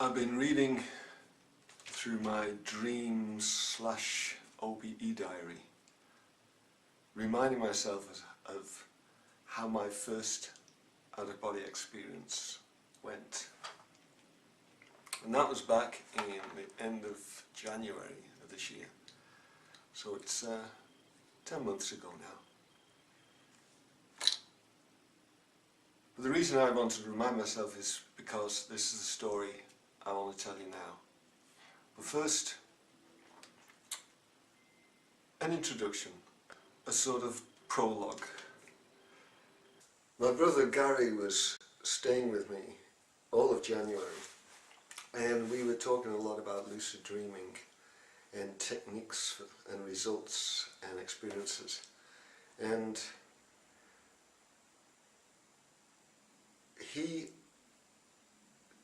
I've been reading through my dreams/OBE diary, reminding myself of how my first out-of-body experience went. And that was back in the end of January of this year. So it's 10 months ago now. But the reason I wanted to remind myself is because this is the story I want to tell you now. But first, an introduction, a sort of prologue. My brother Gary was staying with me all of January, and we were talking a lot about lucid dreaming and techniques and results and experiences. And he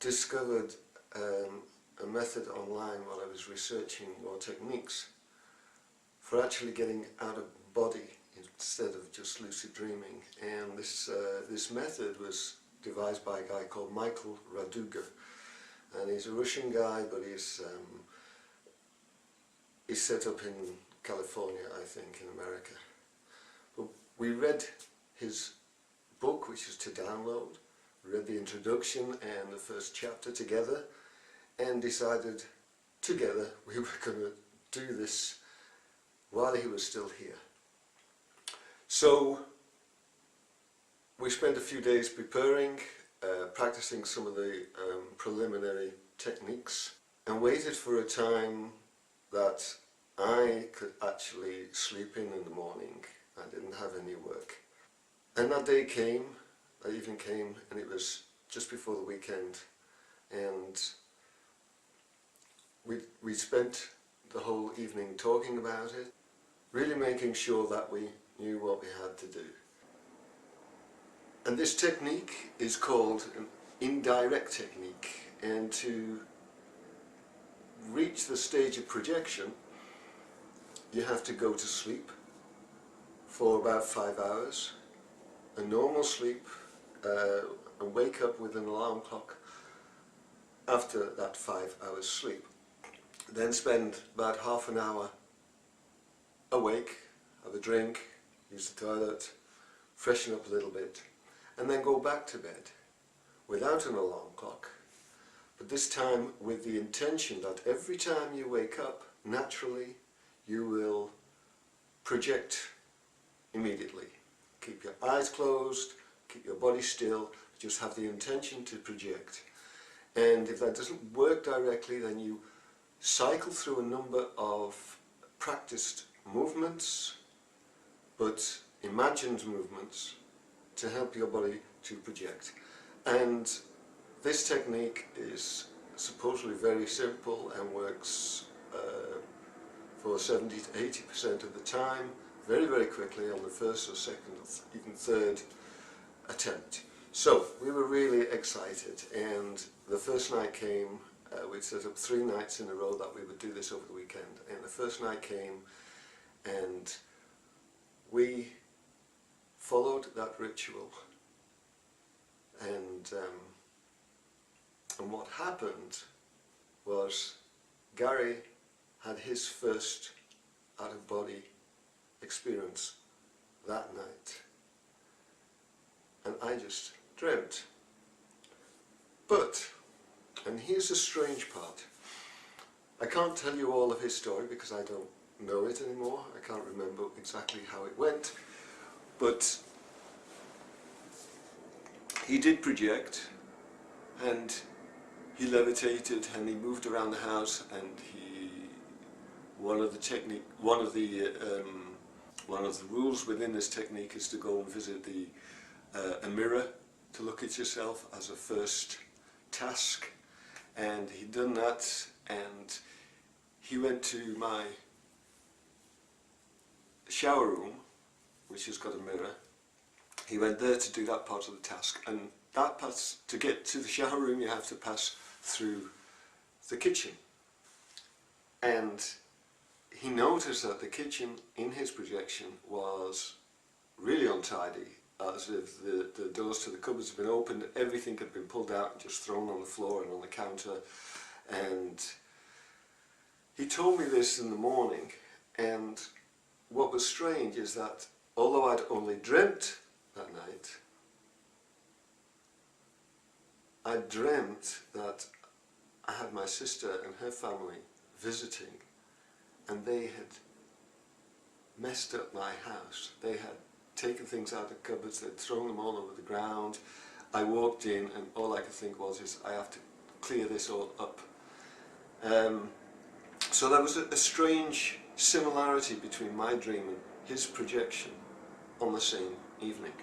discovered a method online while I was researching more techniques for actually getting out of body instead of just lucid dreaming. And this method was devised by a guy called Raduga, and he's a Russian guy, but he's set up in California, I think, in America. But we read his book, which is to download, read the introduction and the first chapter together, and decided together we were going to do this while he was still here. So we spent a few days preparing, practicing some of the preliminary techniques, and waited for a time that I could actually sleep in the morning. I didn't have any work. And that day came, that evening came, and it was just before the weekend, and we spent the whole evening talking about it, really making sure that we knew what we had to do. And this technique is called an indirect technique, and to reach the stage of projection you have to go to sleep for about 5 hours, a normal sleep, and wake up with an alarm clock after that 5 hours sleep. Then spend about half an hour awake, have a drink, use the toilet, freshen up a little bit, and then go back to bed without an alarm clock, but this time with the intention that every time you wake up, naturally you will project immediately. Keep your eyes closed, keep your body still, just have the intention to project. And if that doesn't work directly, then you cycle through a number of practiced movements, but imagined movements, to help your body to project. And this technique is supposedly very simple and works for 70 to 80% of the time, very, very quickly on the first or second or even third attempt. So we were really excited, and the first night came. We'd set up 3 nights in a row that we would do this over the weekend, and the first night came and we followed that ritual, and what happened was Gary had his first out-of-body experience that night, and I just dreamt. But, and here's the strange part, I can't tell you all of his story because I don't know it anymore. I can't remember exactly how it went, but he did project, and he levitated, and he moved around the house, and one of the rules within this technique is to go and visit a mirror to look at yourself as a first task. And he'd done that, and he went to my shower room, which has got a mirror. He went there to do that part of the task, and that pass, to get to the shower room you have to pass through the kitchen. And he noticed that the kitchen in his projection was really untidy. as if the doors to the cupboards had been opened, everything had been pulled out and just thrown on the floor and on the counter. And he told me this in the morning, and what was strange is that although I'd only dreamt that night, I dreamt that I had my sister and her family visiting, and they had messed up my house. They had taken things out of cupboards, they'd thrown them all over the ground. I walked in and all I could think was, I have to clear this all up. So there was a strange similarity between my dream and his projection on the same evening.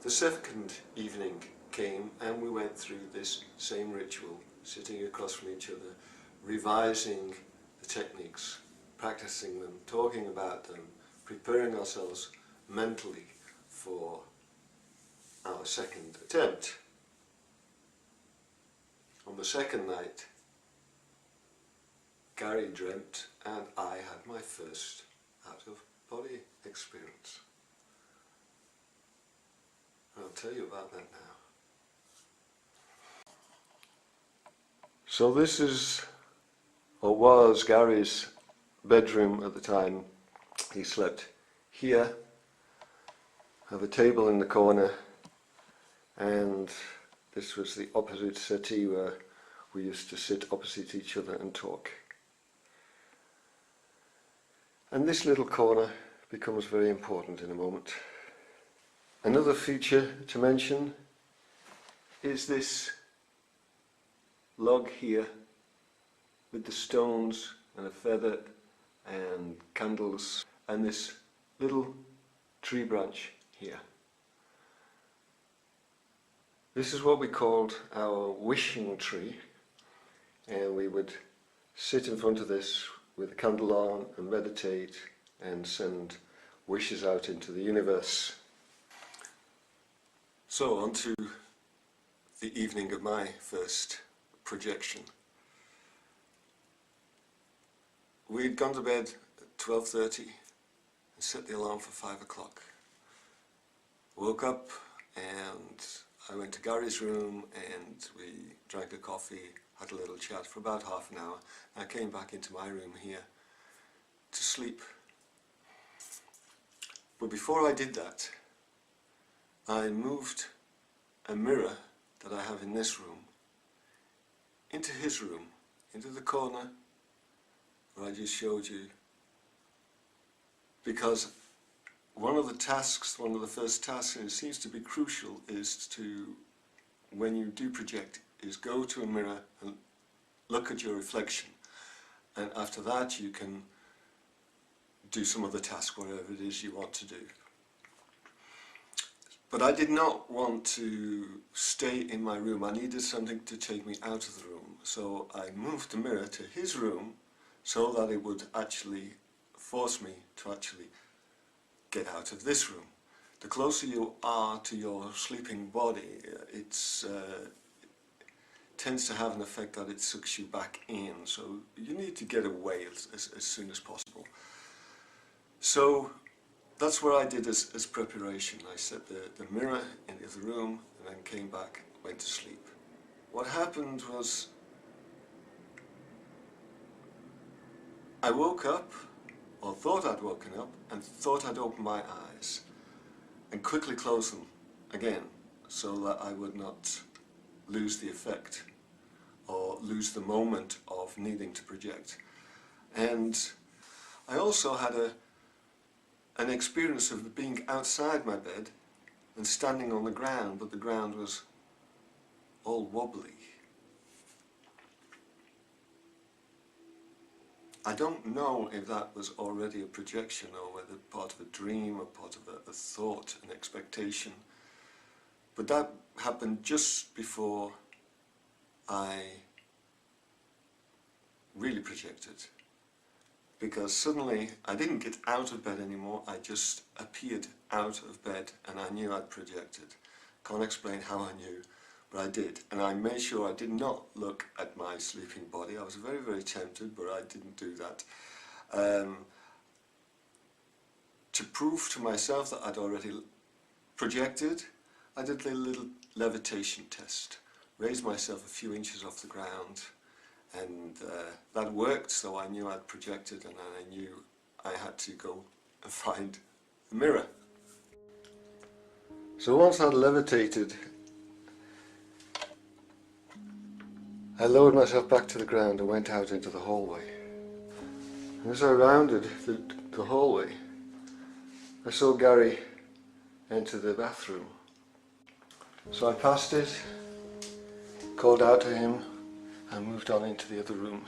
The second evening came and we went through this same ritual, sitting across from each other, revising the techniques, practicing them, talking about them, preparing ourselves mentally for our second attempt. On the second night, Gary dreamt and I had my first out-of-body experience. I'll tell you about that now. So this is, or was, Gary's bedroom at the time. He slept here. I have a table in the corner, and this was the opposite settee where we used to sit opposite each other and talk. And this little corner becomes very important in a moment. Another feature to mention is this log here with the stones and a feather and candles, and this little tree branch here. This is what we called our wishing tree, and we would sit in front of this with a candle on and meditate and send wishes out into the universe. So on to the evening of my first projection. We'd gone to bed at 12:30 and set the alarm for 5 o'clock. Woke up and I went to Gary's room and we drank a coffee, had a little chat for about half an hour. I came back into my room here to sleep. But before I did that, I moved a mirror that I have in this room into his room, into the corner where I just showed you, because one of the first tasks, and it seems to be crucial, is to, when you do project, is go to a mirror and look at your reflection, and after that you can do some other task, whatever it is you want to do. But I did not want to stay in my room. I needed something to take me out of the room. So I moved the mirror to his room so that it would actually force me to actually get out of this room. The closer you are to your sleeping body, it tends to have an effect that it sucks you back in. So you need to get away as soon as possible. So that's what I did as preparation. I set the mirror in the other room and then came back, went to sleep. What happened was I woke up, or thought I'd woken up, and thought I'd opened my eyes and quickly closed them again so that I would not lose the effect or lose the moment of needing to project. And I also had an experience of being outside my bed and standing on the ground, but the ground was all wobbly. I don't know if that was already a projection or whether part of a dream or part of a thought, an expectation, but that happened just before I really projected. Because suddenly I didn't get out of bed anymore, I just appeared out of bed and I knew I'd projected. Can't explain how I knew, but I did. And I made sure I did not look at my sleeping body. I was very, very tempted, but I didn't do that. to prove to myself that I'd already projected, I did a little levitation test. Raised myself a few inches off the ground, and that worked, so I knew I'd projected, and I knew I had to go and find the mirror. So once I'd levitated, I lowered myself back to the ground and went out into the hallway. And as I rounded the hallway, I saw Gary enter the bathroom. So I passed it, called out to him, and moved on into the other room.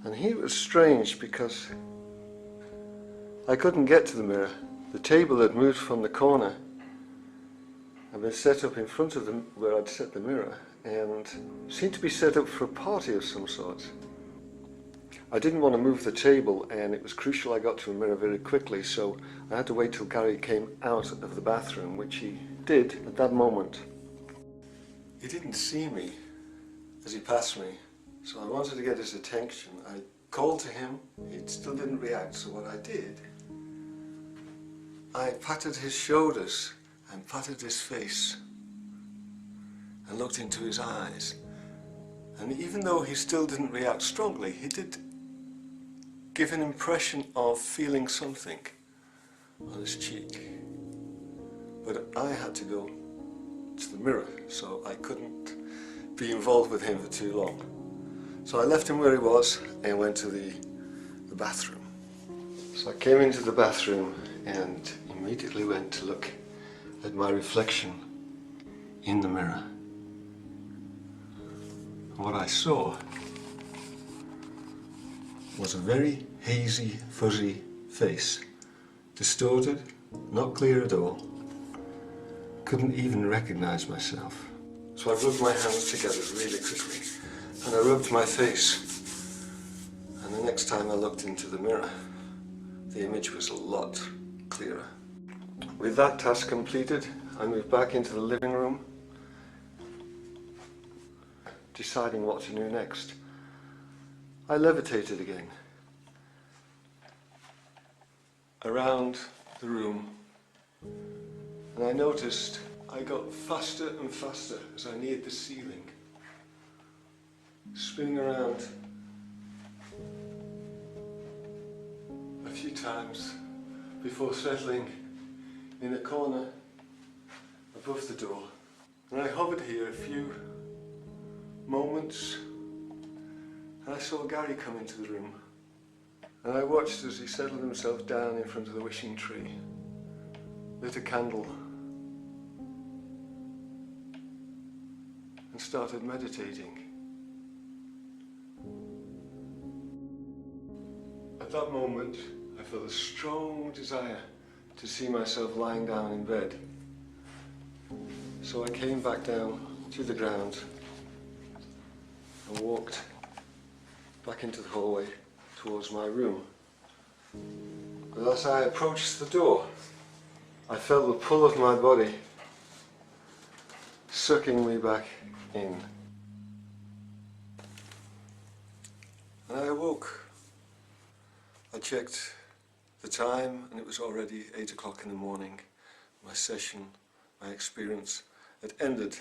And here it was strange because I couldn't get to the mirror. The table had moved from the corner and been set up in front of where I'd set the mirror, and seemed to be set up for a party of some sort. I didn't want to move the table, and it was crucial I got to a mirror very quickly, so I had to wait till Gary came out of the bathroom, which he did at that moment. He didn't see me as he passed me, so I wanted to get his attention. I called to him, he still didn't react, so what I did, I patted his shoulders and patted his face and looked into his eyes. And even though he still didn't react strongly, he did give an impression of feeling something on his cheek. But I had to go to the mirror, so I couldn't be involved with him for too long. So I left him where he was and went to the bathroom. So I came into the bathroom and immediately went to look at my reflection in the mirror. What I saw was a very hazy, fuzzy face, distorted, not clear at all. Couldn't even recognize myself. So I rubbed my hands together really quickly, and I rubbed my face. And the next time I looked into the mirror, the image was a lot clearer. With that task completed, I moved back into the living room, deciding what to do next. I levitated again around the room, and I noticed I got faster and faster as I neared the ceiling, spinning around a few times before settling in a corner above the door. And I hovered here a few moments, and I saw Gary come into the room, and I watched as he settled himself down in front of the wishing tree, lit a candle, and started meditating. At that moment, I felt a strong desire to see myself lying down in bed. So I came back down to the ground and walked back into the hallway towards my room. But as I approached the door, I felt the pull of my body sucking me back in. And I awoke. I checked the time, and it was already 8 o'clock in the morning. My session, my experience had ended.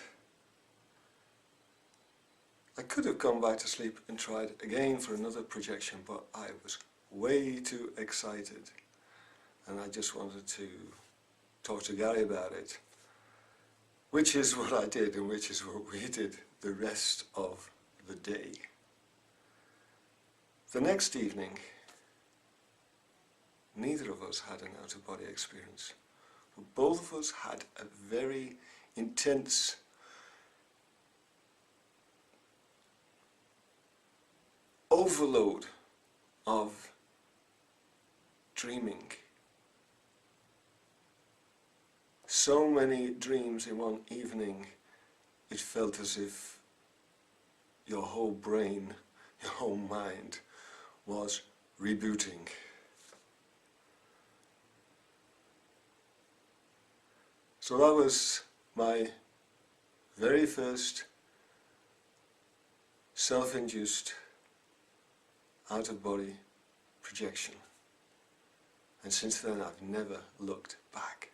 I could have gone back to sleep and tried again for another projection, but I was way too excited, and I just wanted to talk to Gary about it, which is what I did, and which is what we did the rest of the day. The next evening, neither of us had an out-of-body experience, but both of us had a very intense overload of dreaming. So many dreams in one evening, it felt as if your whole brain, your whole mind was rebooting. So that was my very first self-induced out-of-body projection. And since then I've never looked back.